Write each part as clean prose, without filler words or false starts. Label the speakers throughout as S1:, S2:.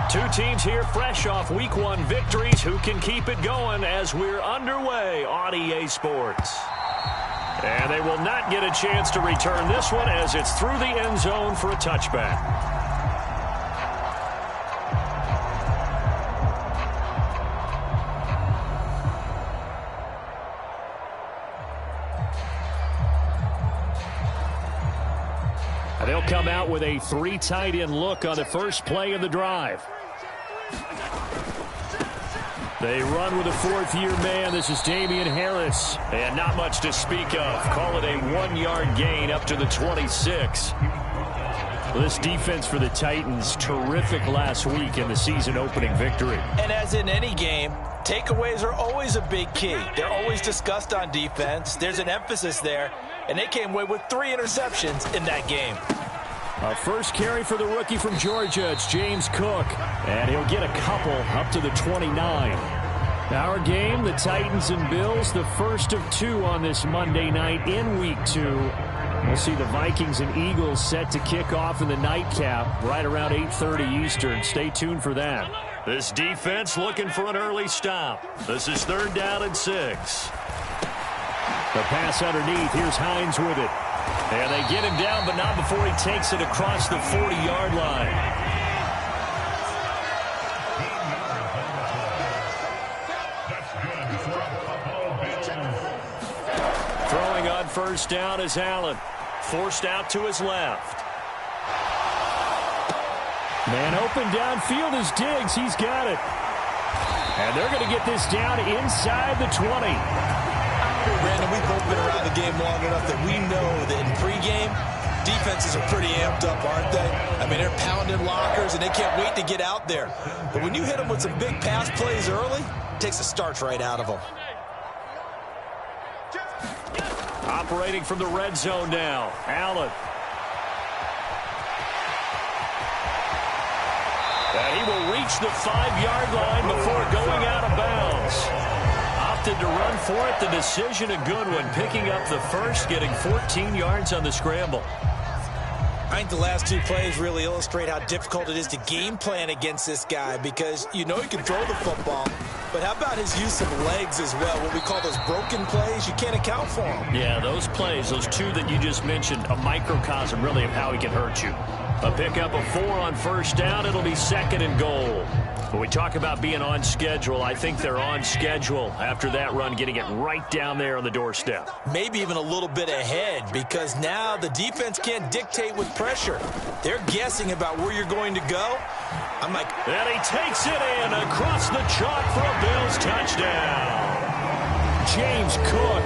S1: Two teams here fresh off Week 1 victories. Who can keep it going as we're underway on EA Sports? And they will not get a chance to return this one as it's through the end zone for a touchback. They'll come out with a 3 tight end look on the first play of the drive. They run with a 4th-year man. This is Damian Harris. And not much to speak of. Call it a 1-yard gain up to the 26. This defense for the Titans, terrific last week in the season-opening victory.
S2: And as in any game, takeaways are always a big key. They're always discussed on defense. There's an emphasis there. And they came away with 3 interceptions in that game.
S1: A first carry for the rookie from Georgia. It's James Cook. And he'll get a couple up to the 29. Our game, the Titans and Bills, the first of 2 on this Monday night in Week 2. We'll see the Vikings and Eagles set to kick off in the nightcap right around 8:30 Eastern. Stay tuned for that. This defense looking for an early stop. This is 3rd down and 6. The pass underneath. Here's Hines with it. And they get him down, but not before he takes it across the 40-yard line. Throwing on first down is Allen. Forced out to his left. Man open downfield is Diggs. He's got it. And they're going to get this down inside the 20.
S2: Brandon, we've both been around the game long enough that we know that in pregame, defenses are pretty amped up, aren't they? I mean, they're pounding lockers, and they can't wait to get out there. But when you hit them with some big pass plays early, it takes a starch right out of them.
S1: Operating from the red zone now, Allen. And he will reach the 5-yard line before going out of bounds. Opted to run for it. The decision a good one. Picking up the first, getting 14 yards on the scramble.
S2: I think the last 2 plays really illustrate how difficult it is to game plan against this guy because you know he can throw the football, but how about his use of legs as well? What we call those broken plays, you can't account for them.
S1: Yeah, those plays, those 2 that you just mentioned, a microcosm really of how he can hurt you. A pickup of 4 on first down. It'll be 2nd and goal. When we talk about being on schedule, I think they're on schedule after that run, getting it right down there on the doorstep.
S2: Maybe even a little bit ahead because now the defense can't dictate with pressure. They're guessing about where you're going to go. I'm like...
S1: And he takes it in across the chalk for a Bills touchdown. James Cook,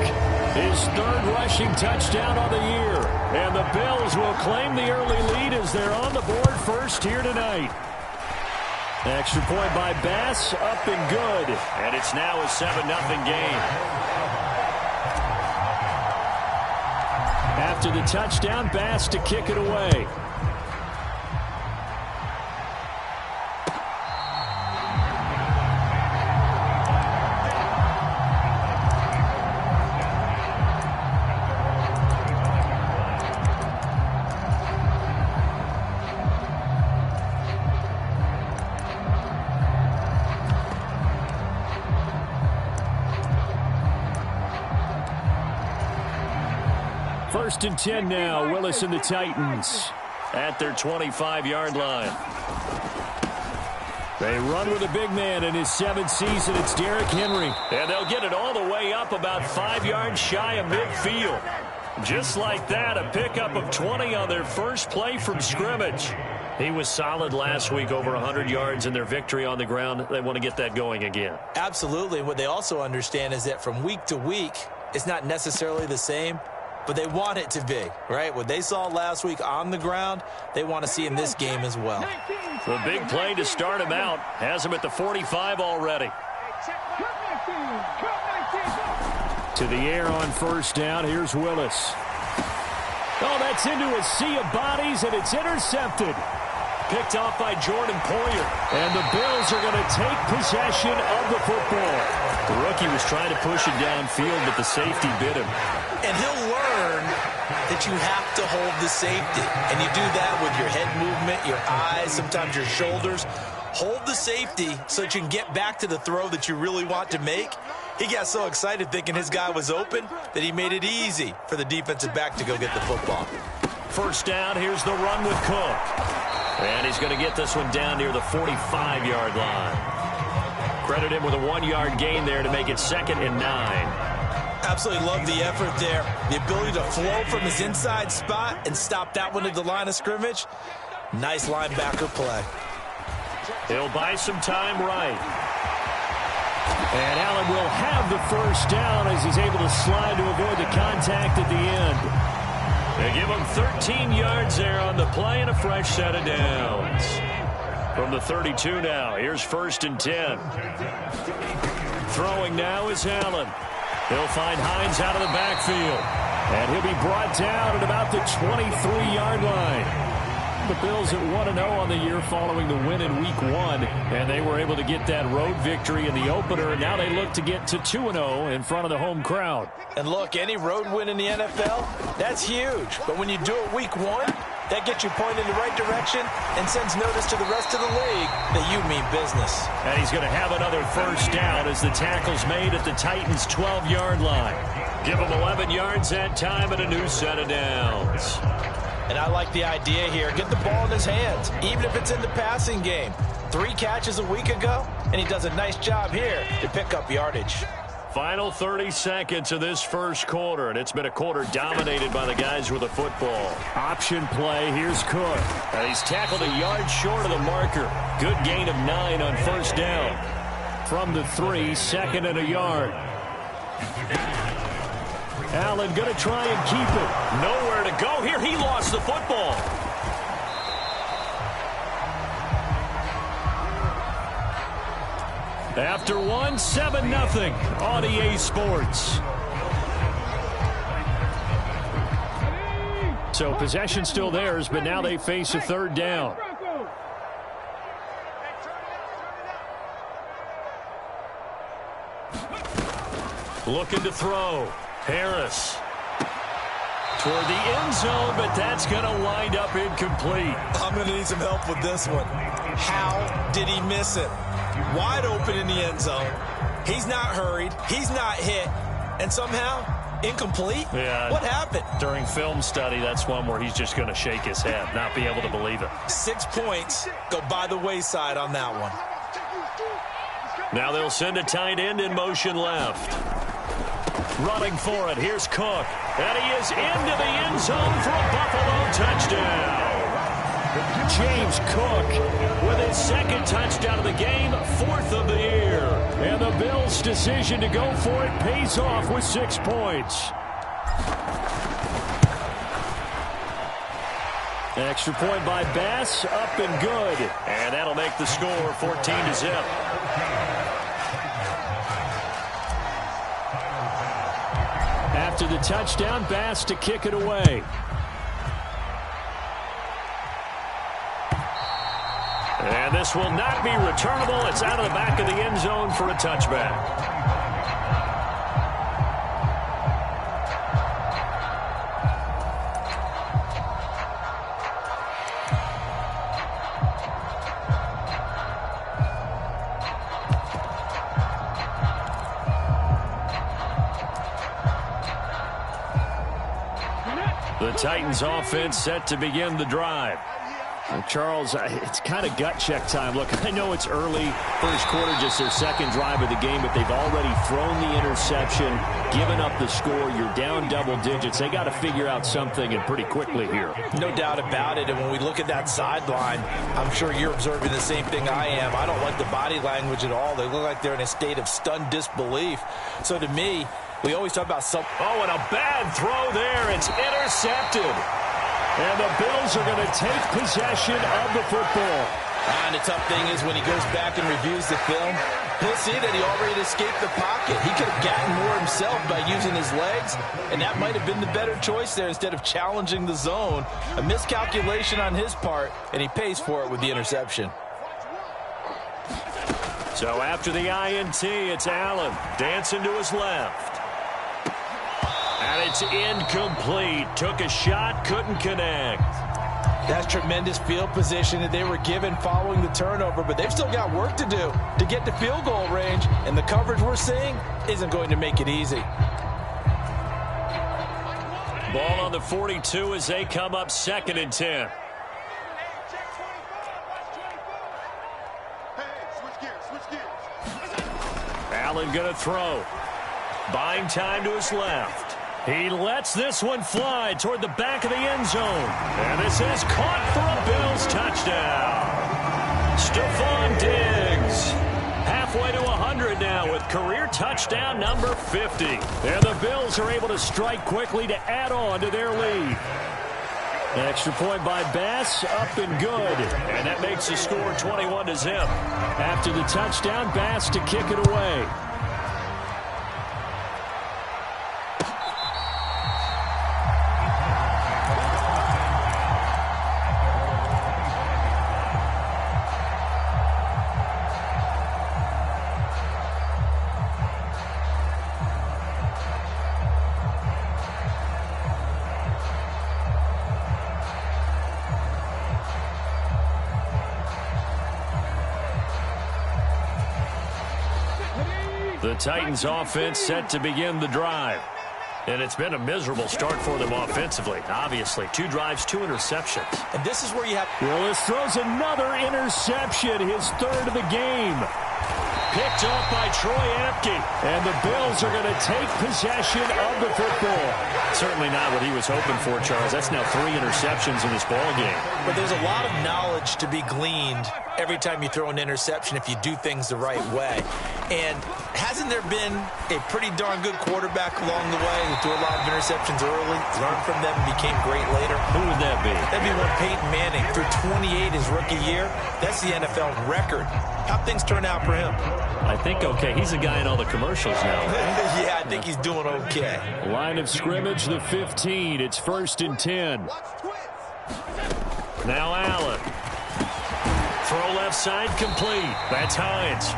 S1: his 3rd rushing touchdown of the year. And the Bills will claim the early lead as they're on the board first here tonight. Extra point by Bass, up and good. And it's now a 7-0 game. After the touchdown, Bass to kick it away. First and 10 now. Willis and the Titans at their 25-yard line. They run with a big man in his 7th season. It's Derrick Henry. And they'll get it all the way up about 5 yards shy of midfield. Just like that, a pickup of 20 on their first play from scrimmage. He was solid last week, over 100 yards in their victory on the ground. They want to get that going again.
S2: Absolutely. And what they also understand is that from week to week, it's not necessarily the same, but they want it to be, right? What they saw last week on the ground, they want to see in this game as well.
S1: The big play to start him out has him at the 45 already. To the air on first down. Here's Willis. Oh, that's into a sea of bodies, and it's intercepted. Picked off by Jordan Poyer. And the Bills are going to take possession of the football. The rookie was trying to push it downfield, but the safety bit him.
S2: And he'll learn that you have to hold the safety. And you do that with your head movement, your eyes, sometimes your shoulders. hold the safety so that you can get back to the throw that you really want to make. He got so excited thinking his guy was open that he made it easy for the defensive back to go get the football.
S1: First down, here's the run with Cook. And he's going to get this one down near the 45-yard line. Credit him with a 1-yard gain there to make it 2nd and 9.
S2: Absolutely love the effort there. The ability to flow from his inside spot and stop that one at the line of scrimmage. Nice linebacker play.
S1: He'll buy some time right. And Allen will have the first down as he's able to slide to avoid the contact at the end. They give him 13 yards there on the play and a fresh set of downs. From the 32 now, here's 1st and 10. Throwing now is Allen. He'll find Hines out of the backfield. And he'll be brought down at about the 23-yard line. The Bills at 1-0 on the year following the win in Week 1. And they were able to get that road victory in the opener. And now they look to get to 2-0 in front of the home crowd.
S2: And look, any road win in the NFL, that's huge. But when you do it Week 1, that gets you pointed in the right direction and sends notice to the rest of the league that you mean business.
S1: And he's going to have another first down as the tackle's made at the Titans' 12-yard line. Give him 11 yards that time and a new set of downs.
S2: And I like the idea here. Get the ball in his hands, even if it's in the passing game. 3 catches a week ago, and he does a nice job here to pick up yardage.
S1: Final 30 seconds of this first quarter, and it's been a quarter dominated by the guys with the football. Option play, here's Cook. And he's tackled a yard short of the marker. Good gain of 9 on first down. From the 3, 2nd and a yard. Allen going to try and keep it. Nowhere to go here. He lost the football. After 1, 7-0 on EA Sports. So possession still theirs, but now they face a 3rd down. Looking to throw. Harris. Toward the end zone, but that's going to wind up incomplete.
S2: I'm going to need some help with this one. How did he miss it? Wide open in the end zone. He's not hurried. He's not hit. And somehow, incomplete?
S1: Yeah.
S2: What happened?
S1: During film study, that's one where he's just going to shake his head, not be able to believe it.
S2: 6 points go by the wayside on that one.
S1: Now they'll send a tight end in motion left. Running for it. Here's Cook. And he is into the end zone for a Buffalo touchdown. James Cook with his 2nd touchdown of the game, 4th of the year. And the Bills' decision to go for it pays off with 6 points. Extra point by Bass, up and good. And that'll make the score 14-0. After the touchdown, Bass to kick it away. And this will not be returnable. It's out of the back of the end zone for a touchback. The Titans offense set to begin the drive. Charles, it's kind of gut check time. Look, I know it's early, first quarter, just their 2nd drive of the game, but they've already thrown the interception, given up the score. You're down double digits. They got to figure out something, and pretty quickly here.
S2: No doubt about it. And when we look at that sideline, I'm sure you're observing the same thing I am. I don't like the body language at all. They look like they're in a state of stunned disbelief. So to me, we always talk about some.
S1: Oh, and a bad throw there. It's intercepted. And the Bills are going to take possession of the football.
S2: And the tough thing is when he goes back and reviews the film, he'll see that he already escaped the pocket. He could have gotten more himself by using his legs, and that might have been the better choice there instead of challenging the zone. A miscalculation on his part, and he pays for it with the interception.
S1: So after the INT, it's Allen dancing to his left. And it's incomplete. Took a shot, couldn't connect.
S2: That's tremendous field position that they were given following the turnover, but they've still got work to do to get to field goal range, and the coverage we're seeing isn't going to make it easy.
S1: Ball on the 42 as they come up 2nd and 10. Allen going to throw. Buying time to his left. He lets this one fly toward the back of the end zone. And this is caught for a Bills touchdown. Stephon Diggs. Halfway to 100 now with career touchdown number 50. And the Bills are able to strike quickly to add on to their lead. Extra point by Bass, up and good. And that makes the score 21-0. After the touchdown, Bass to kick it away. The Titans offense set to begin the drive. And it's been a miserable start for them offensively. Obviously, 2 drives, 2 interceptions.
S2: And this is where you have...
S1: Willis throws another interception, his 3rd of the game. Picked off by Troy Apke. And the Bills are going to take possession of the football. Certainly not what he was hoping for, Charles. That's now 3 interceptions in this ball game.
S2: But there's a lot of knowledge to be gleaned every time you throw an interception if you do things the right way. And hasn't there been a pretty darn good quarterback along the way who threw a lot of interceptions early, learned from them, and became great later?
S1: Who would that be?
S2: That'd be one Peyton Manning. Threw 28 his rookie year. That's the NFL record. How'd things turn out for him?
S1: I think okay. He's a guy in all the commercials now.
S2: Yeah, I think he's doing okay.
S1: Line of scrimmage, the 15. It's 1st and 10. Now Allen. Throw left side complete. That's Hines.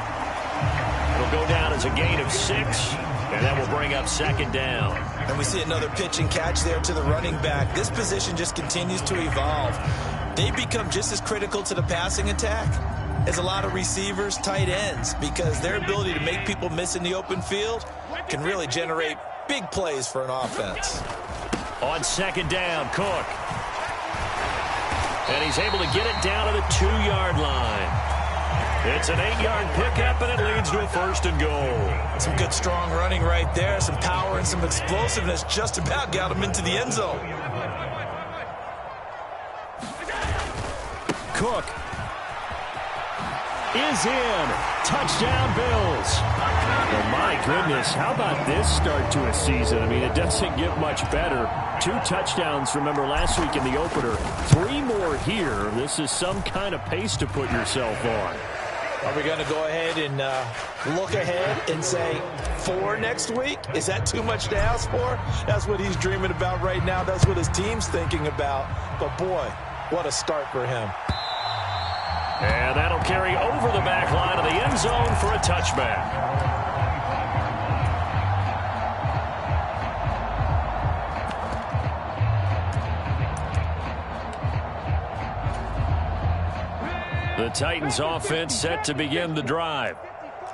S1: It'll go down as a gain of 6, and that will bring up 2nd down.
S2: And we see another pitch and catch there to the running back. This position just continues to evolve. They become just as critical to the passing attack as a lot of receivers, tight ends, because their ability to make people miss in the open field can really generate big plays for an offense.
S1: On 2nd down, Cook. And he's able to get it down to the 2-yard line. It's an 8-yard pickup, and it leads to a 1st and goal.
S2: Some good, strong running right there. Some power and some explosiveness just about got him into the end zone.
S1: Cook is in. Touchdown, Bills. Oh, my goodness. How about this start to a season? I mean, it doesn't get much better. 2 touchdowns, remember, last week in the opener. 3 more here. This is some kind of pace to put yourself on.
S2: Are we going to go ahead and look ahead and say 4 next week? Is that too much to ask for? That's what he's dreaming about right now. That's what his team's thinking about. But, boy, what a start for him.
S1: And that'll carry over the back line of the end zone for a touchback. The Titans offense set to begin the drive.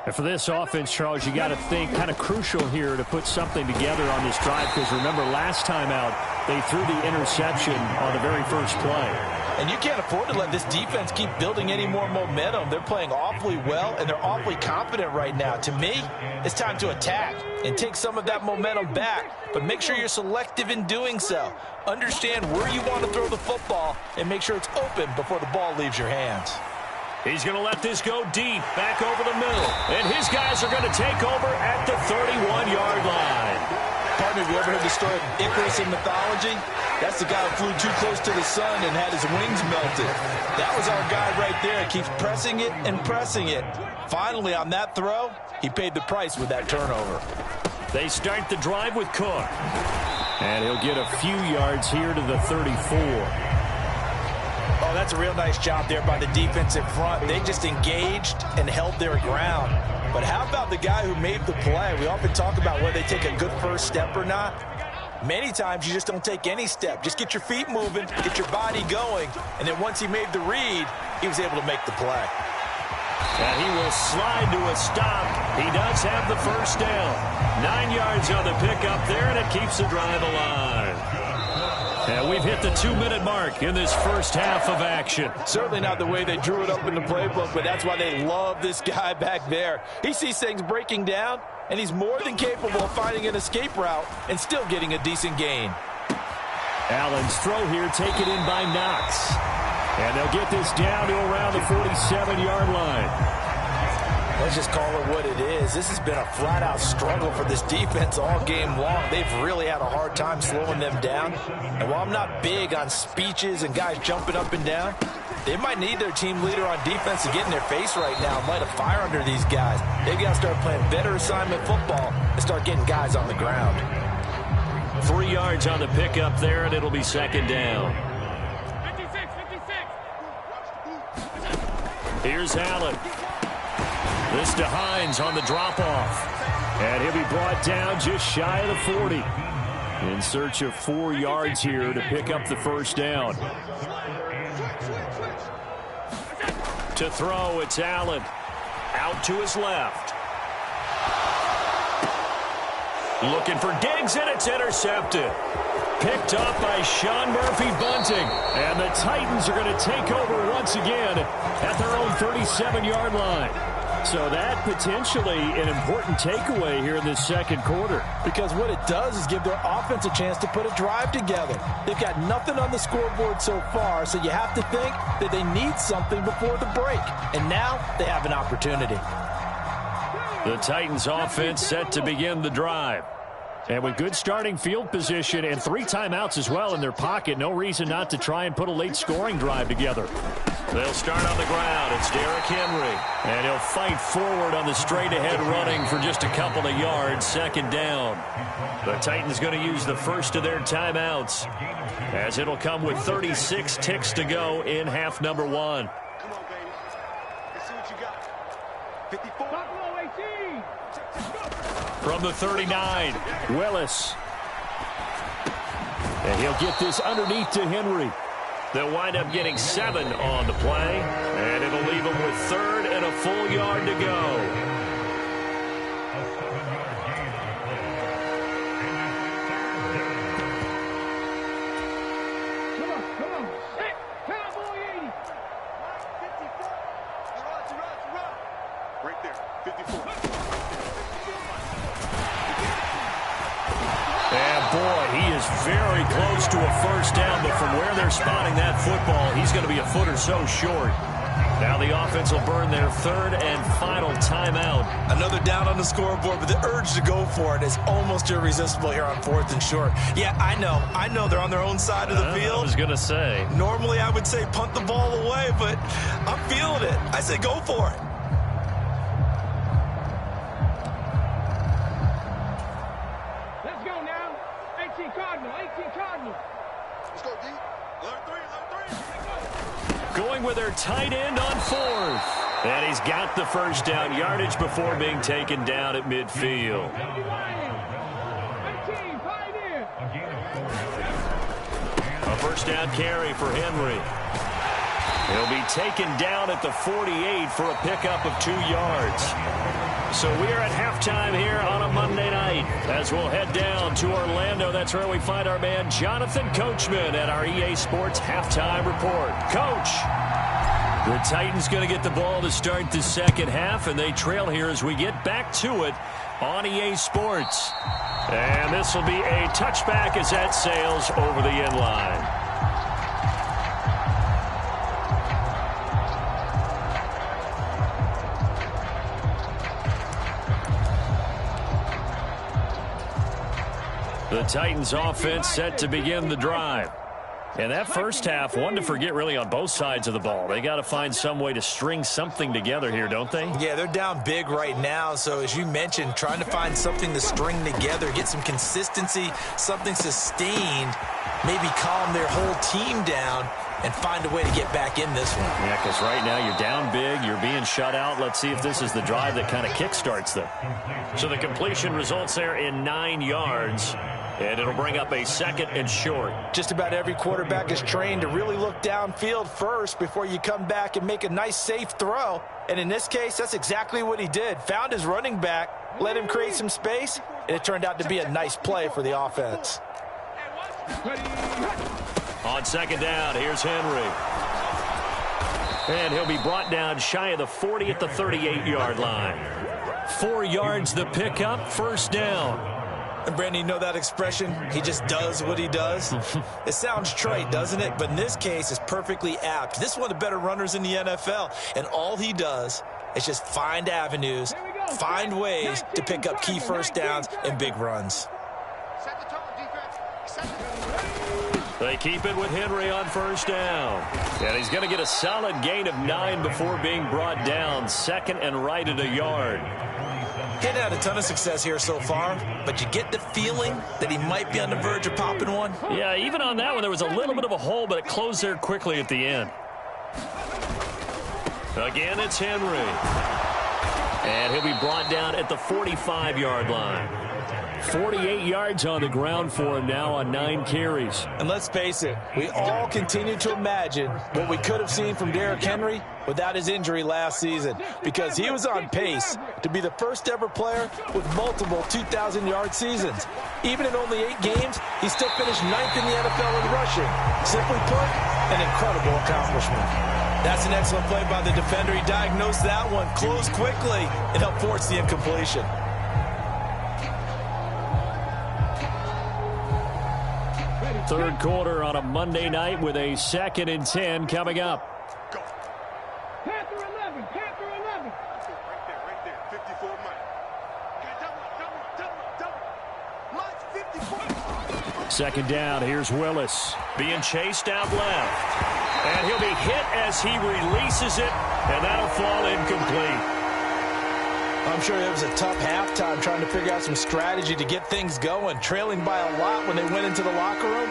S1: And for this offense, Charles, you got to think kind of crucial here to put something together on this drive, because remember last time out they threw the interception on the very first play.
S2: And you can't afford to let this defense keep building any more momentum. They're playing awfully well, and they're awfully confident right now. To me, it's time to attack and take some of that momentum back, but make sure you're selective in doing so. Understand where you want to throw the football and make sure it's open before the ball leaves your hands.
S1: He's going to let this go deep, back over the middle. And his guys are going to take over at the 31-yard line.
S2: Partner, have you ever heard the story of Icarus in mythology? That's the guy who flew too close to the sun and had his wings melted. That was our guy right there. Keeps pressing it and pressing it. Finally, on that throw, he paid the price with that turnover.
S1: They start the drive with Cook. And he'll get a few yards here to the 34.
S2: Oh, that's a real nice job there by the defensive front. They just engaged and held their ground. But how about the guy who made the play? We often talk about whether they take a good first step or not. Many times you just don't take any step. Just get your feet moving, get your body going, and then once he made the read, he was able to make the play.
S1: And he will slide to a stop. He does have the first down. 9 yards on the pickup there, and it keeps the drive alive. And we've hit the 2-minute mark in this first half of action.
S2: Certainly not the way they drew it up in the playbook, but that's why they love this guy back there. He sees things breaking down, and he's more than capable of finding an escape route and still getting a decent gain.
S1: Allen's throw here taken in by Knox. And they'll get this down to around the 47-yard line.
S2: Let's just call it what it is. This has been a flat-out struggle for this defense all game long. They've really had a hard time slowing them down. And while I'm not big on speeches and guys jumping up and down, they might need their team leader on defense to get in their face right now and light a fire under these guys. They've got to start playing better assignment football and start getting guys on the ground.
S1: 3 yards on the pickup there, and it'll be second down. Here's Allen. This to Hines on the drop-off. And he'll be brought down just shy of the 40. In search of 4 yards here to pick up the first down. To throw, it's Allen. Out to his left. Looking for Diggs, and it's intercepted. Picked up by Sean Murphy-Bunting. And the Titans are going to take over once again at their own 37-yard line. So that potentially an important takeaway here in this second quarter.
S2: Because what it does is give their offense a chance to put a drive together. They've got nothing on the scoreboard so far, so you have to think that they need something before the break. And now they have an opportunity.
S1: The Titans offense set to begin the drive. And with good starting field position and 3 timeouts as well in their pocket, no reason not to try and put a late scoring drive together. They'll start on the ground. It's Derrick Henry. And he'll fight forward on the straight-ahead running for just a couple of yards. Second down. The Titans going to use the first of their timeouts, as it'll come with 36 ticks to go in half number 1.
S3: Come on, baby. Let's see what you got. 54.
S1: From the 39, Willis. And he'll get this underneath to Henry. They'll wind up getting 7 on the play, and it'll leave them with 3rd and a full yard to go.
S3: Come on. Hey, Cowboy 80. 54. Right there, 54.
S1: And boy, he is very close to a first down, but from where they're spotting that football, he's going to be a foot or so short. Now the offense will burn their 3rd and final timeout.
S2: Another down on the scoreboard, but the urge to go for it is almost irresistible here on 4th and short. Yeah, I know they're on their own side of the field.
S1: I was going to say.
S2: Normally I would say punt the ball away, but I'm feeling it. I say go for it.
S1: Going with their tight end on 4th. And he's got the first down yardage before being taken down at midfield. A first down carry for Henry. He'll be taken down at the 48 for a pickup of 2 yards. So we are at halftime here on a Monday night as we'll head down to Orlando. That's where we find our man Jonathan Coachman at our EA Sports Halftime Report. Coach, the Titans going to get the ball to start the second half, and they trail here as we get back to it on EA Sports. And this will be a touchback as that sails over the end line. The Titans offense set to begin the drive. And that first half, one to forget really on both sides of the ball. They got to find some way to string something together here, don't they?
S2: Yeah, they're down big right now. So as you mentioned, trying to find something to string together, get some consistency, something sustained, maybe calm their whole team down and find a way to get back in this one.
S1: Yeah, because right now you're down big, you're being shut out. Let's see if this is the drive that kind of kickstarts them. So the completion results there in 9 yards. And it'll bring up a 2nd and short.
S2: Just about every quarterback is trained to really look downfield first before you come back and make a nice, safe throw. And in this case, that's exactly what he did. Found his running back, let him create some space, and it turned out to be a nice play for the offense.
S1: On 2nd down, here's Henry. And he'll be brought down shy of the 40 at the 38-yard line. 4 yards the pickup, 1st down.
S2: And Brandon, you know that expression? He just does what he does. It sounds trite, doesn't it? But in this case, it's perfectly apt. This is one of the better runners in the NFL. And all he does is just find avenues, find ways to pick up key 1st downs and big runs.
S1: They keep it with Henry on 1st down. And he's going to get a solid gain of 9 before being brought down. 2nd and right at a yard.
S2: He's had a ton of success here so far, but you get the feeling that he might be on the verge of popping one.
S1: Yeah, even on that one, there was a little bit of a hole, but it closed there quickly at the end. Again, it's Henry. And he'll be brought down at the 45-yard line. 48 yards on the ground for him now on 9 carries.
S2: And let's face it, we all continue to imagine what we could have seen from Derrick Henry without his injury last season, because he was on pace to be the first ever player with multiple 2,000-yard seasons. Even in only 8 games, he still finished 9th in the NFL in rushing. Simply put, an incredible accomplishment. That's an excellent play by the defender. He diagnosed that one, closed quickly, and helped force the incompletion.
S1: Third quarter on a Monday night with a 2nd and 10 coming up.
S3: Panther 11, Panther 11. Right there, 54 Mike. Okay, double.
S1: 2nd down, here's Willis. Being chased out left. And he'll be hit as he releases it, and that'll fall incomplete.
S2: I'm sure it was a tough halftime trying to figure out some strategy to get things going, trailing by a lot when they went into the locker room.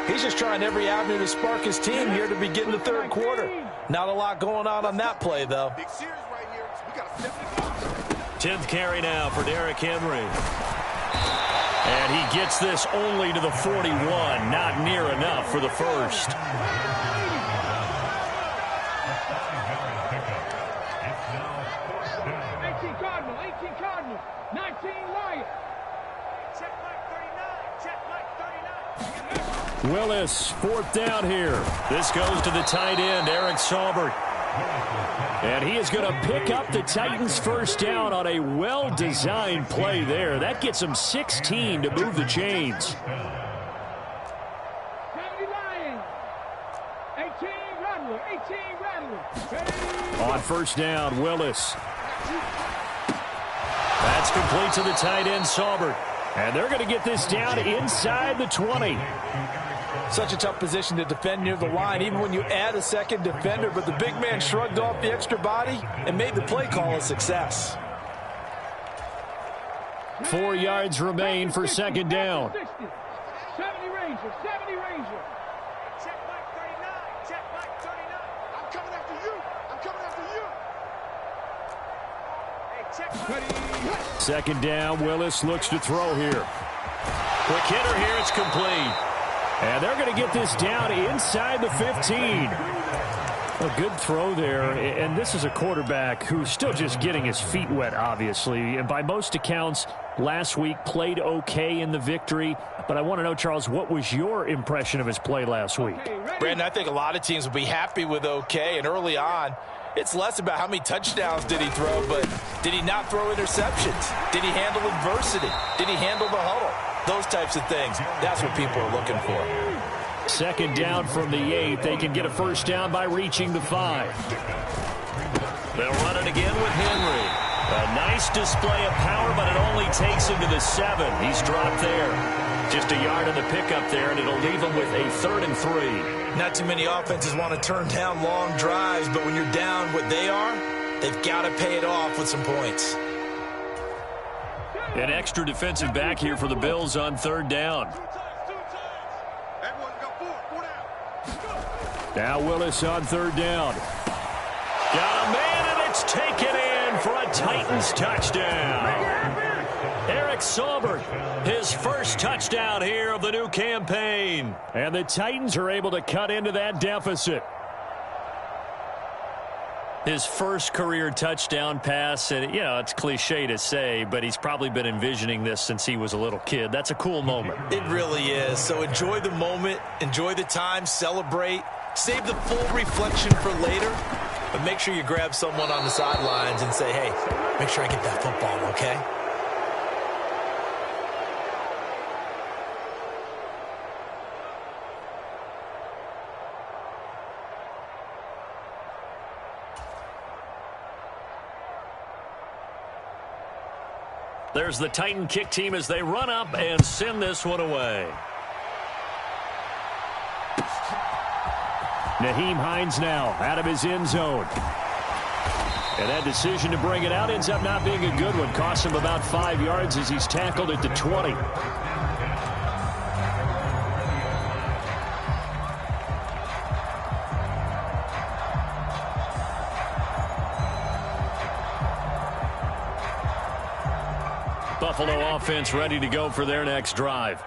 S2: He's just trying every avenue to spark his team here to begin the 3rd quarter. Not a lot going on that play, though.
S1: 10th carry now for Derrick Henry. And he gets this only to the 41, not near enough for the 1st.
S3: 18 Cardinals, 19 Lions. Check Mike 39,
S1: Willis, 4th down here. This goes to the tight end, Eric Saubert. And he is going to pick up the Titans' 1st down on a well-designed play there. That gets him 16 to move the chains.
S3: 70 Lions, 18 Rattler.
S1: On 1st down, Willis. That's complete to the tight end, Saubert. And they're going to get this down inside the 20.
S2: Such a tough position to defend near the line, even when you add a 2nd defender. But the big man shrugged off the extra body and made the play call a success.
S1: 4 yards remain for 2nd down.
S3: 70 Ranger, 70 Ranger. Check Mike 39, check Mike 39. I'm coming after you. I'm coming after you. Hey, check Mike.
S1: 2nd down, Willis looks to throw here. Quick hitter here, it's complete. And they're going to get this down inside the 15. A good throw there, and this is a quarterback who's still just getting his feet wet, obviously. And by most accounts, last week played okay in the victory. But I want to know, Charles, what was your impression of his play last week?
S2: Brandon, I think a lot of teams will be happy with okay. And early on, it's less about how many touchdowns did he throw, but did he not throw interceptions? Did he handle adversity? Did he handle the huddle? Those types of things. That's what people are looking for.
S1: 2nd down from the 8. They can get a 1st down by reaching the 5. They'll run it again with Henry. A nice display of power, but it only takes him to the 7. He's dropped there. Just a yard on the pickup there, and it'll leave him with a 3rd and 3.
S2: Not too many offenses want to turn down long drives, but when you're down what they are, they've got to pay it off with some points.
S1: An extra defensive back here for the Bills on 3rd down. Now Willis on 3rd down. Got a man, and it's taken in for a Titans touchdown. Eric Saubert, his first touchdown here of the new campaign. And the Titans are able to cut into that deficit. His first career touchdown pass, and, it's cliche to say, but he's probably been envisioning this since he was a little kid. That's a cool moment.
S2: It really is. So enjoy the moment, enjoy the time, celebrate, save the full reflection for later, but make sure you grab someone on the sidelines and say, hey, make sure I get that football, okay?
S1: There's the Titan kick team as they run up and send this one away. Nyheim Hines now out of his end zone. And that decision to bring it out ends up not being a good one. Costs him about 5 yards as he's tackled at the 20. Buffalo offense ready to go for their next drive.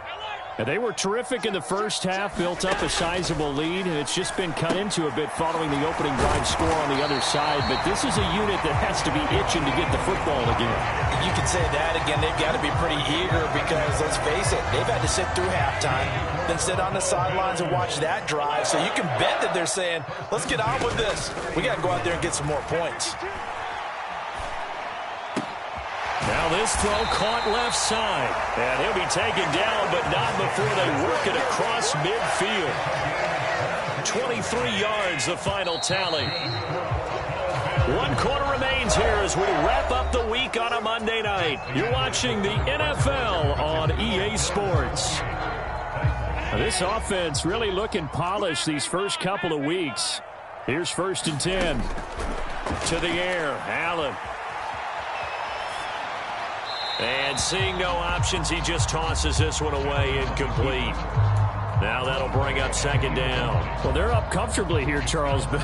S1: And they were terrific in the first half, built up a sizable lead, and it's just been cut into a bit following the opening drive score on the other side. But this is a unit that has to be itching to get the football again.
S2: You can say that again. They've got to be pretty eager because, let's face it, they've had to sit through halftime, then sit on the sidelines and watch that drive. So you can bet that they're saying, let's get on with this. We got to go out there and get some more points.
S1: Now this throw caught left side. And he'll be taken down, but not before they work it across midfield. 23 yards, the final tally. 1 quarter remains here as we wrap up the week on a Monday night. You're watching the NFL on EA Sports. Now this offense really looking polished these first couple of weeks. Here's 1st and 10. To the air, Allen. And seeing no options, he just tosses this one away, incomplete. Now that'll bring up 2nd down. Well, they're up comfortably here, Charles, but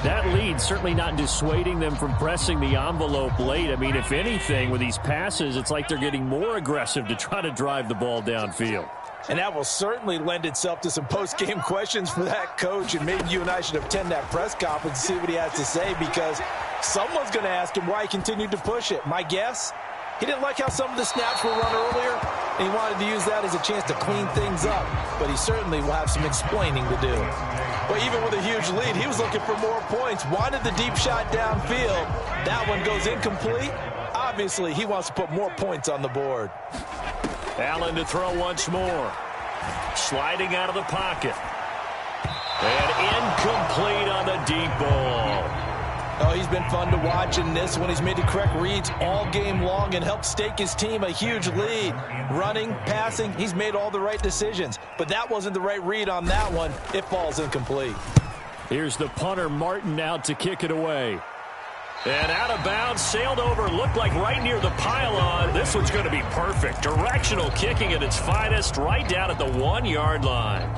S1: that lead certainly not dissuading them from pressing the envelope late. I mean, if anything, with these passes, it's like they're getting more aggressive to try to drive the ball downfield.
S2: And that will certainly lend itself to some post-game questions for that coach, and maybe you and I should attend that press conference and see what he has to say, because someone's going to ask him why he continued to push it. My guess? He didn't like how some of the snaps were run earlier, and he wanted to use that as a chance to clean things up. But he certainly will have some explaining to do. But even with a huge lead, he was looking for more points. Wanted the deep shot downfield. That one goes incomplete. Obviously, he wants to put more points on the board.
S1: Allen to throw once more. Sliding out of the pocket. And incomplete on the deep ball.
S2: Oh, he's been fun to watch in this one. He's made the correct reads all game long and helped stake his team a huge lead. Running, passing, he's made all the right decisions. But that wasn't the right read on that one. It falls incomplete.
S1: Here's the punter, Martin, out to kick it away. And out of bounds, sailed over, looked like right near the pylon. This one's going to be perfect. Directional kicking at its finest, right down at the 1-yard line.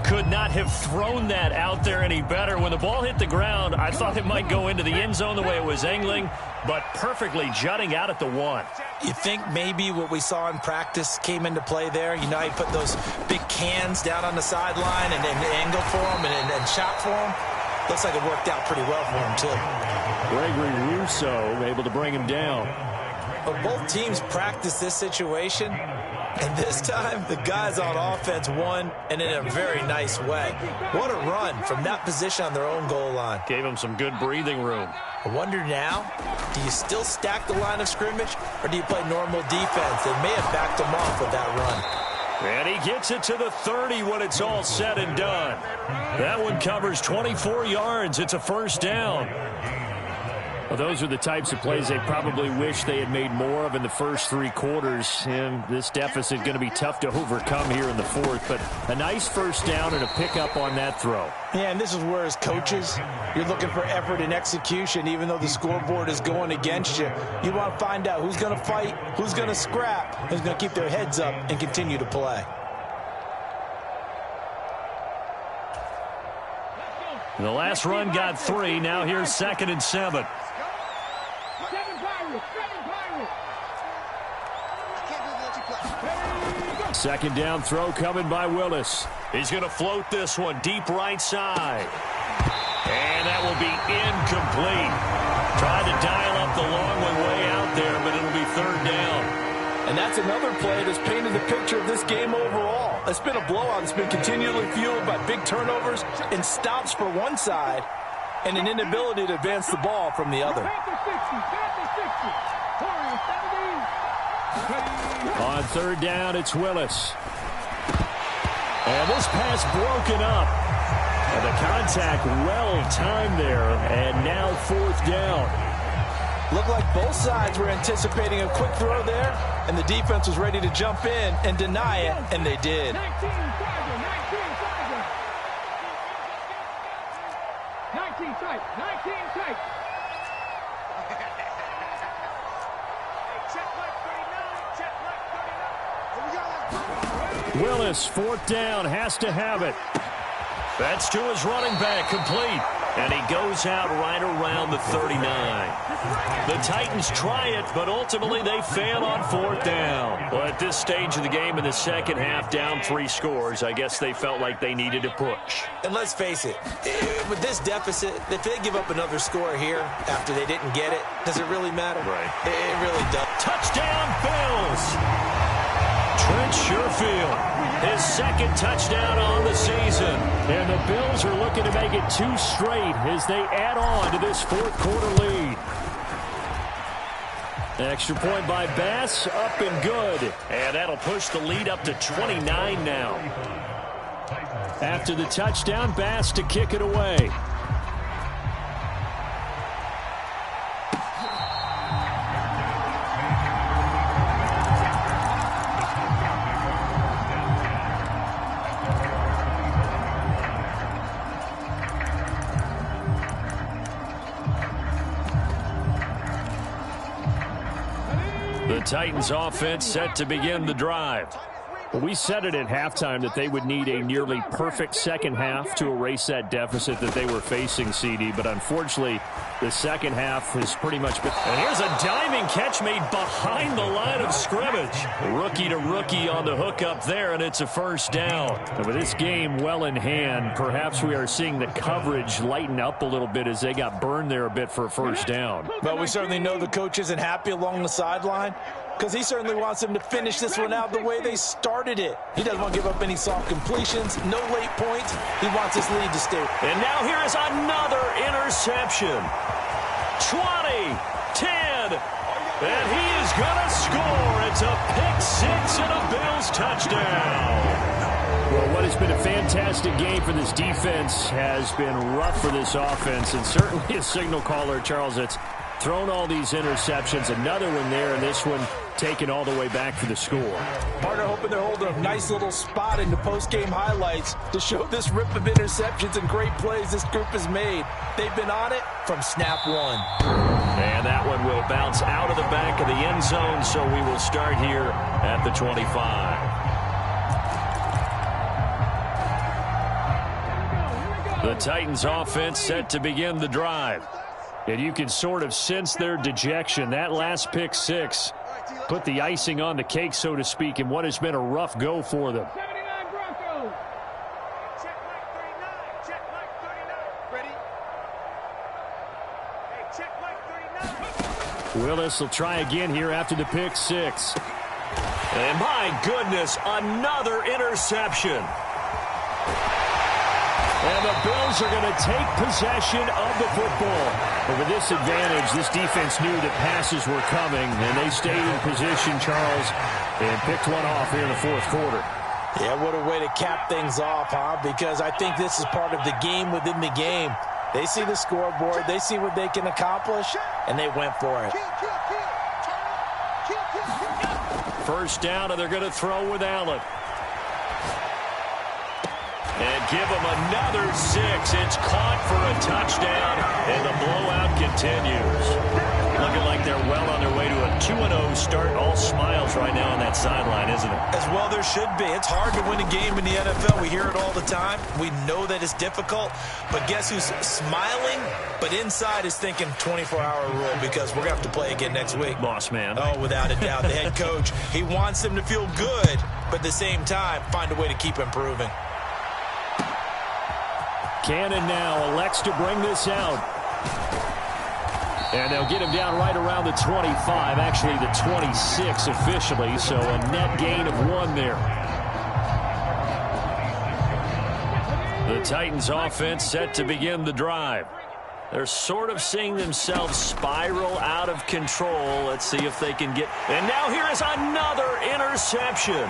S1: Could not have thrown that out there any better. When the ball hit the ground, I thought it might go into the end zone the way it was angling, but perfectly jutting out at the 1.
S2: You think maybe what we saw in practice came into play there? You know, he put those big cans down on the sideline and angle for him and shot for him. Looks like it worked out pretty well for him, too.
S1: Gregory Rousseau able to bring him down.
S2: But both teams practiced this situation, and this time the guys on offense won, and in a very nice way. What a run from that position on their own goal line.
S1: Gave them some good breathing room.
S2: I wonder now, do you still stack the line of scrimmage, or do you play normal defense? They may have backed them off with that run.
S1: And he gets it to the 30 when it's all said and done. That one covers 24 yards. It's a 1st down. Well, those are the types of plays they probably wish they had made more of in the first 3 quarters. And this deficit going to be tough to overcome here in the 4th. But a nice 1st down and a pickup on that throw.
S2: Yeah, and this is where, as coaches, you're looking for effort and execution. Even though the scoreboard is going against you, you want to find out who's going to fight, who's going to scrap, who's going to keep their heads up and continue to play.
S1: The last run got 3. Now here's 2nd and 7. Second down throw coming by Willis. He's going to float this one deep right side. And that will be incomplete. Tried to dial up the long way out there, but it'll be third down.
S2: And that's another play that's painted the picture of this game overall. It's been a blowout. It's been continually fueled by big turnovers and stops for one side and an inability to advance the ball from the other.
S1: On third down, it's Willis. And this pass broken up. And the contact well-timed there. And now fourth down.
S2: Looked like both sides were anticipating a quick throw there, and the defense was ready to jump in and deny it, and they did.
S3: 19 tight.
S1: Willis, fourth down, has to have it. That's to his running back, complete. And he goes out right around the 39. The Titans try it, but ultimately they fail on fourth down. Well, at this stage of the game in the second half, down 3 scores, I guess they felt like they needed to push.
S2: And let's face it, with this deficit, if they give up another score here after they didn't get it, does it really matter?
S1: Right.
S2: It really does.
S1: Touchdown, Bills! Trent Sherfield, his second touchdown on the season. And the Bills are looking to make it 2 straight as they add on to this fourth quarter lead. Extra point by Bass, up and good. And that'll push the lead up to 29 now. After the touchdown, Bass to kick it away. The Titans offense set to begin the drive. We said it at halftime that they would need a nearly perfect second half to erase that deficit that they were facing, CD. But unfortunately, the second half has pretty much been... And here's a diving catch made behind the line of scrimmage. Rookie to rookie on the hook up there, and it's a first down. And with this game well in hand, perhaps we are seeing the coverage lighten up a little bit as they got burned there a bit for a first down.
S2: But we certainly know the coach isn't happy along the sideline, because he certainly wants them to finish this one out the way they started it. He doesn't want to give up any soft completions, no late points. He wants his lead to stay.
S1: And now here is another interception. 20, 10, and he is going to score. It's a pick six and a Bills touchdown. Well, what has been a fantastic game for this defense has been rough for this offense, and certainly a signal caller, Charles, that's thrown all these interceptions. Another one there, and this one taken all the way back for the score.
S2: Partner hoping they're holding a nice little spot in the post-game highlights to show this rip of interceptions and great plays this group has made. They've been on it from snap one.
S1: And that one will bounce out of the back of the end zone, so we will start here at the 25. The Titans offense set to begin the drive. And you can sort of sense their dejection. That last pick six put the icing on the cake, so to speak, in what has been a rough go for them.
S3: 79 Broncos. Check Mike 39. Check Mike 39. Ready? Hey, check Mike 39.
S1: Willis will try again here after the pick six. And my goodness, another interception. And the Bills are going to take possession of the football. But with this advantage, this defense knew that passes were coming, and they stayed in position, Charles, and picked one off here in the fourth quarter.
S2: Yeah, what a way to cap things off, huh? Because I think this is part of the game within the game. They see the scoreboard, they see what they can accomplish, and they went for it.
S1: First down, and they're going to throw with Allen. And give him another six. It's caught for a touchdown, and the blowout continues. Looking like they're well on their way to a 2-0 start. All smiles right now on that sideline, isn't it?
S2: As well there should be. It's hard to win a game in the NFL. We hear it all the time. We know that it's difficult. But guess who's smiling? But inside is thinking 24-hour rule, because we're going to have to play again next week.
S1: Boss man.
S2: Oh, without a doubt. The head coach, he wants them to feel good. but at the same time, find a way to keep improving.
S1: Cannon now elects to bring this out. And they'll get him down right around the 25, actually the 26 officially, so a net gain of 1 there. The Titans offense set to begin the drive. They're sort of seeing themselves spiral out of control. Let's see if they can get... And now here is another interception.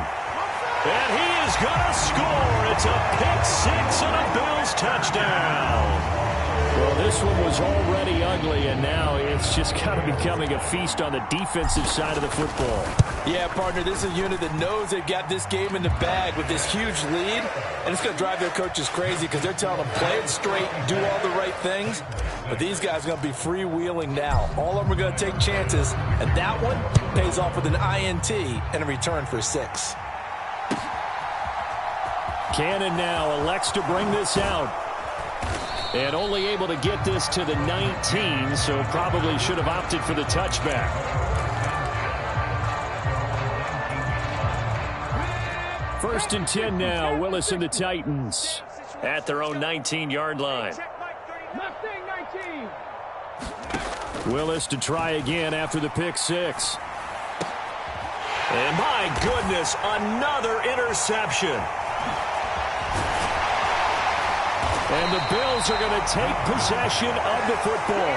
S1: And he is going to score. It's a pick-6 and a Bills touchdown. Well, this one was already ugly, and now it's just kind of becoming a feast on the defensive side of the football.
S2: Yeah, partner, this is a unit that knows they've got this game in the bag with this huge lead, and it's going to drive their coaches crazy because they're telling them play it straight, do all the right things, but these guys are going to be freewheeling now. All of them are going to take chances, and that one pays off with an INT and a return for 6.
S1: Cannon now elects to bring this out. And only able to get this to the 19, so probably should have opted for the touchback. First and 10 now, Willis and the Titans at their own 19-yard line. Willis to try again after the pick-6. And my goodness, another interception. And the Bills are going to take possession of the football.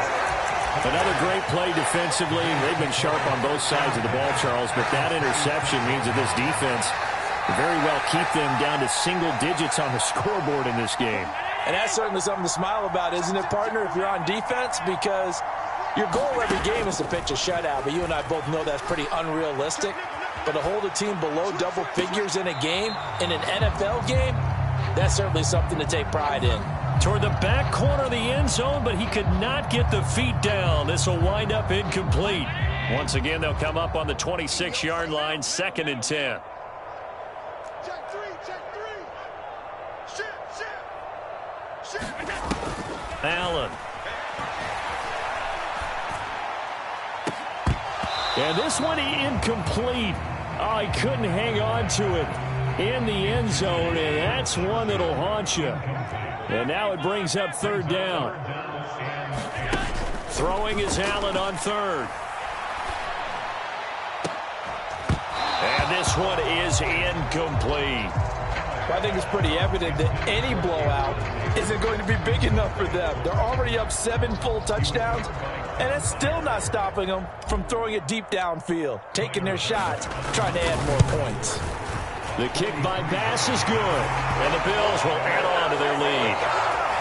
S1: Another great play defensively. They've been sharp on both sides of the ball, Charles, but that interception means that this defense very well keep them down to single digits on the scoreboard in this game.
S2: And that's certainly something to smile about, isn't it, partner, if you're on defense? Because your goal every game is to pitch a shutout, but you and I both know that's pretty unrealistic. But to hold a team below double figures in a game, in an NFL game, that's certainly something to take pride in.
S1: Toward the back corner of the end zone, but he could not get the feet down. This will wind up incomplete. Once again, they'll come up on the 26-yard line, 2nd and 10.
S3: Check three. Shit.
S1: Allen. And this one incomplete. Oh, he couldn't hang on to it in the end zone, and that's one that'll haunt you. And now it brings up 3rd down. Throwing is Allen on 3rd. And this one is incomplete.
S2: I think it's pretty evident that any blowout isn't going to be big enough for them. They're already up 7 full touchdowns, and it's still not stopping them from throwing it deep downfield, taking their shots, trying to add more points.
S1: The kick by Bass is good, and the Bills will add on to their lead.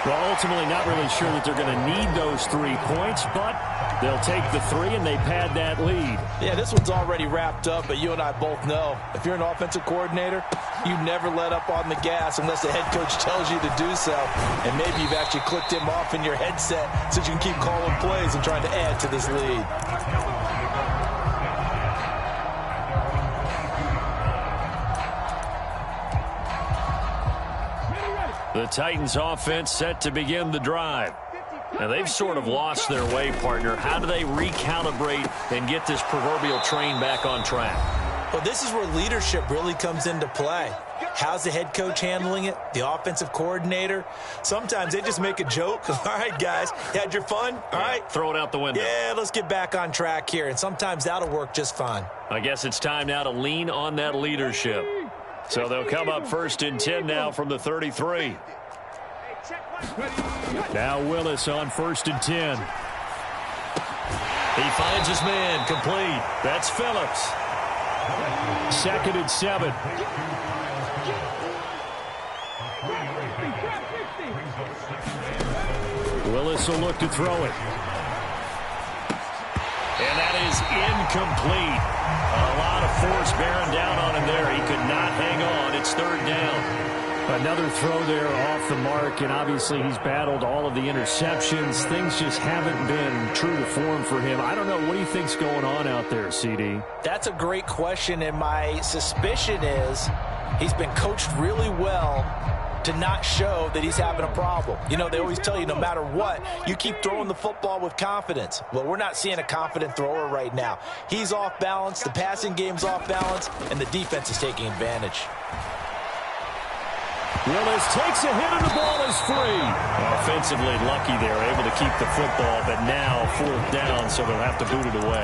S1: Well, ultimately not really sure that they're going to need those 3 points, but they'll take the 3 and they pad that lead.
S2: Yeah, this one's already wrapped up, but you and I both know if you're an offensive coordinator, you never let up on the gas unless the head coach tells you to do so. And maybe you've actually clicked him off in your headset so you can keep calling plays and trying to add to this lead.
S1: The Titans offense set to begin the drive. Now, they've sort of lost their way, partner. How do they recalibrate and get this proverbial train back on track?
S2: Well, this is where leadership really comes into play. How's the head coach handling it? The offensive coordinator? Sometimes they just make a joke. All right, guys, you had your fun? All right.
S1: Throw it out the window.
S2: Yeah, let's get back on track here. And sometimes that'll work just fine.
S1: I guess it's time now to lean on that leadership. So they'll come up 1st and 10 now from the 33. Now Willis on 1st and 10. He finds his man, complete. That's Phillips. 2nd and 7. Willis will look to throw it. And that is incomplete. A lot of force bearing down on him there. He could not hang on. It's 3rd down. Another throw there off the mark, and obviously he's battled all of the interceptions. Things just haven't been true to form for him. I don't know. What do you think's going on out there, CD?
S2: That's a great question, and my suspicion is he's been coached really well to not show that he's having a problem. You know, they always tell you no matter what, you keep throwing the football with confidence. Well, we're not seeing a confident thrower right now. He's off balance, the passing game's off balance, and the defense is taking advantage.
S1: Willis takes a hit and the ball is free. Offensively lucky they're able to keep the football, but now 4th down, so they'll have to boot it away.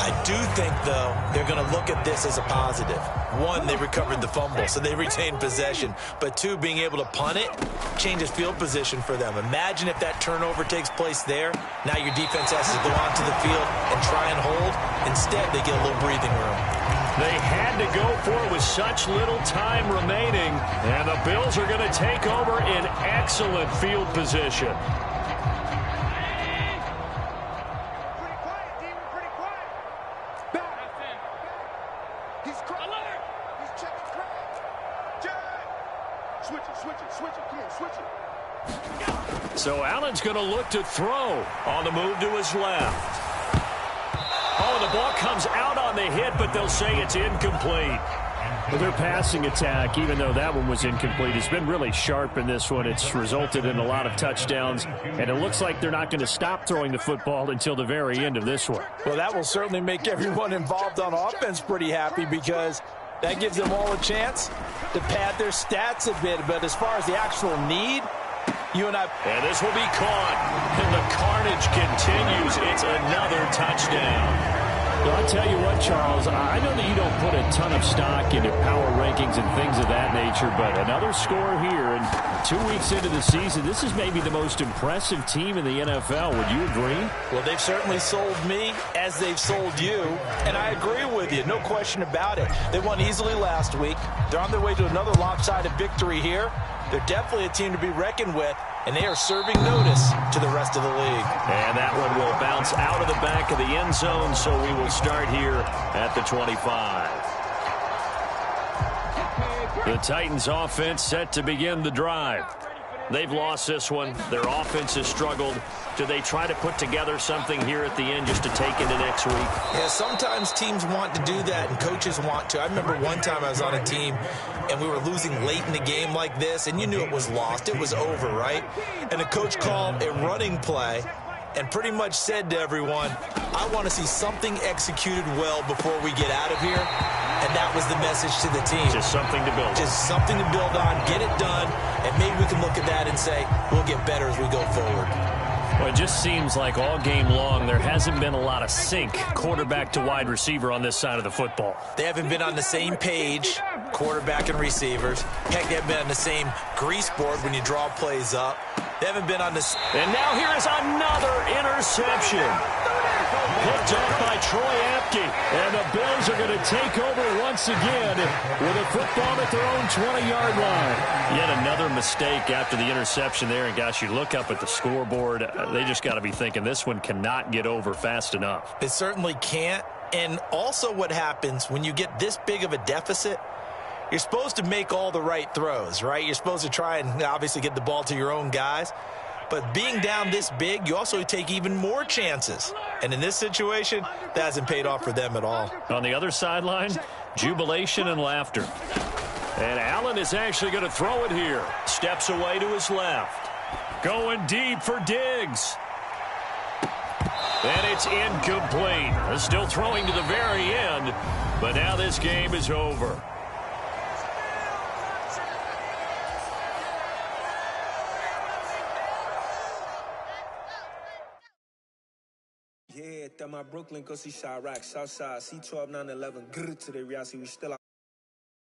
S2: I do think, though, they're going to look at this as a positive. One, they recovered the fumble, so they retained possession. But two, being able to punt it changes field position for them. Imagine if that turnover takes place there. Now your defense has to go onto the field and try and hold. Instead, they get a little breathing room.
S1: They had to go for it with such little time remaining, and the Bills are going to take over in excellent field position.
S3: Pretty quiet, Demon, pretty quiet. Back. He's crying. He's checking crowd. Jay. Switch it. Come on, switch it.
S1: So Allen's going to look to throw on the move to his left. Oh, the ball comes out on the hit, but they'll say it's incomplete. Well, their passing attack, even though that one was incomplete, has been really sharp in this one. It's resulted in a lot of touchdowns, and it looks like they're not going to stop throwing the football until the very end of this one.
S2: Well, that will certainly make everyone involved on offense pretty happy because that gives them all a chance to pad their stats a bit. But as far as the actual need, you and I...
S1: And this will be caught, and the carnage continues. It's another touchdown. Well, I'll tell you what, Charles, I know that you don't put a ton of stock into power rankings and things of that nature, but another score here, and 2 weeks into the season, this is maybe the most impressive team in the NFL. Would you agree?
S2: Well, they've certainly sold me as they've sold you, and I agree with you, no question about it. They won easily last week. They're on their way to another lopsided victory here. They're definitely a team to be reckoned with, and they are serving notice to the rest of the league.
S1: And that one will bounce out of the back of the end zone, so we will start here at the 25. The Titans offense set to begin the drive. They've lost this one. Their offense has struggled. Do they try to put together something here at the end just to take into next week?
S2: Yeah, sometimes teams want to do that, and coaches want to. I remember one time I was on a team, and we were losing late in the game like this, and you knew it was lost. It was over, right? And the coach called a running play and pretty much said to everyone, I want to see something executed well before we get out of here. And that was the message to the team.
S1: Just something to build on.
S2: Just something to build on, get it done, and maybe we can look at that and say, we'll get better as we go forward.
S1: Well, it just seems like all game long there hasn't been a lot of sync quarterback to wide receiver on this side of the football.
S2: They haven't been on the same page, quarterback and receivers. Heck, they haven't been on the same grease board when you draw plays up. They haven't been on this.
S1: And now here is another interception. Picked up by Troy Apke. And the Bills are going to take over once again with a football at their own 20-yard line. Yet another mistake after the interception there. And, gosh, you look up at the scoreboard, they just got to be thinking this one cannot get over fast enough.
S2: It certainly can't. And also what happens when you get this big of a deficit, you're supposed to make all the right throws, right? You're supposed to try and obviously get the ball to your own guys. But being down this big, you also take even more chances. And in this situation, that hasn't paid off for them at all.
S1: On the other sideline, jubilation and laughter. And Allen is actually going to throw it here. Steps away to his left. Going deep for Diggs. And it's incomplete. Still throwing to the very end. But now this game is over.
S4: Yeah, that my Brooklyn, go see Chirac, Southside, C12, 911, grr to the Riasi, we still out.